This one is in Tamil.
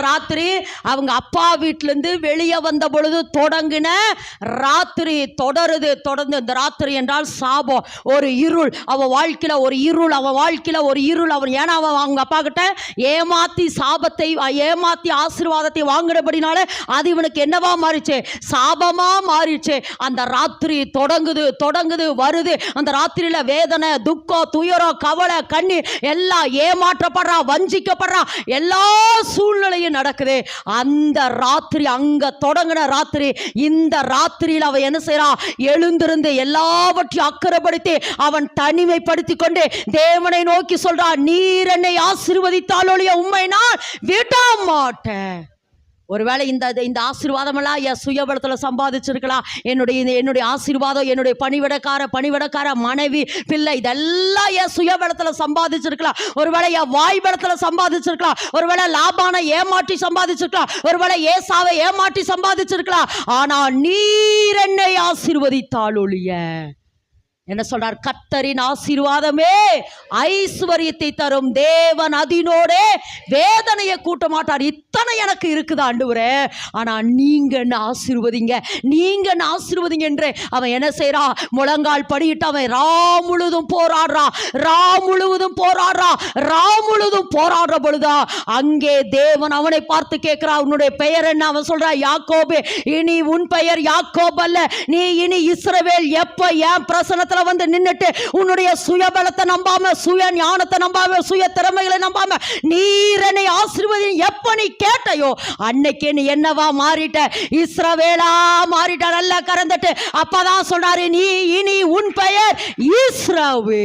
ராத்திரி அவங்க அப்பா வீட்டிலிருந்து வெளியே வந்த பொழுது தொடங்கின ராத்திரி தொடருது. தொடர்ந்து இந்த ராத்திரி என்றால் சாபம், ஒரு இருள் அவன் வாழ்க்கையில், ஒரு இருள் அவன் வாழ்க்கையில், ஒரு இருள் அவன். ஏன்னா அவன் அவங்க அப்பா கிட்ட ஏமாத்தி சாபத்தை ஏமாத்தி ஆசீர்வாதத்தை வாங்கினபடினால அது இவனுக்கு என்னவா மாறிச்சு? சாபமா மாறிச்சு. அந்த ராத்திரி தொடங்குது தொடங்குது வருது. அந்த ராத்திரியில வேதனை, துக்கம், துயரம், கவலை, கண்ணீர் எல்லாம், ஏமாற்றப்படுறா, வஞ்சிக்கப்படுறா, எல்லா சூழ்நிலையும் நடக்குது. அந்த ராத்திரி, அங்க தொடங்கின ராத்திரி, இந்த ராத்திரியில் அவன் என்ன செய்யறான்? எழுந்திருந்து எல்லாவற்றையும் அக்கறைப்படுத்தி அவன் தனிமைப்படுத்தி கொண்டு தேவனை நோக்கி சொல்றான், நீர் என்னை ஆசீர்வதித்தாலொழிய உம்மை நான் விட மாட்டேன். ஒருவேளை இந்த ஆசீர்வாதம் எல்லாம் என் சுயபலத்தில் சம்பாதிச்சிருக்கலாம். என்னுடைய ஆசீர்வாதம், என்னுடைய பணிவிடக்கார மனைவி, பிள்ளை, இதெல்லாம் என் சுயபலத்தில் சம்பாதிச்சிருக்கலாம். ஒருவேளை என் வாய் பலத்தில் சம்பாதிச்சிருக்கலாம். ஒருவேளை லாபானை ஏமாற்றி சம்பாதிச்சிருக்கலாம். ஒருவேளை ஏசாவை ஏமாற்றி சம்பாதிச்சிருக்கலாம். ஆனால் நீர் என்னை ஆசீர்வதித்தாலொழிய, என்ன சொல்றார்? கர்த்தரின் ஆசீர்வாதமே ஐஸ்வர்யத்தை தரும், தேவன் அதனோடே வேதனையை கூட்ட மாட்டார். இத்தனை எனக்கு இருக்குது ஆண்டவரே, ஆனா நீங்க என்ன ஆசீர்வதிங்க, நீங்க என்ன ஆசீர்வதிங்க என்று அவன் என்ன செய்யறான்? முழங்கால் படியிட்டு அவன் முழுவதும் போராடுற பொழுதா அங்கே தேவன் அவனை பார்த்து கேட்கிறான், உன்னுடைய பெயர் என்ன? அவன் சொல்றான், யாக்கோபு. இனி உன் பெயர் யாக்கோப் அல்ல, நீ இனி இஸ்ரவேல். எப்ப என் பிரசனத்துல வந்து நின்னுட்டு உன்னுடைய சுயபலத்தை நம்பாம, சுய ஞானத்தை நம்பாம, சுய திறமைகளை நம்பாம நீர் என்னை ஆசீர்வதி எப்ப நீ கேட்டையோ அன்னைக்கு நீ என்னவா மாறிட்ட? இஸ்ரவேலா மாறிட்ட. நல்ல கறந்துட்டு அப்பதான் சொல்றாரு, நீ இனி உன் பெயர் இஸ்ரவேல்.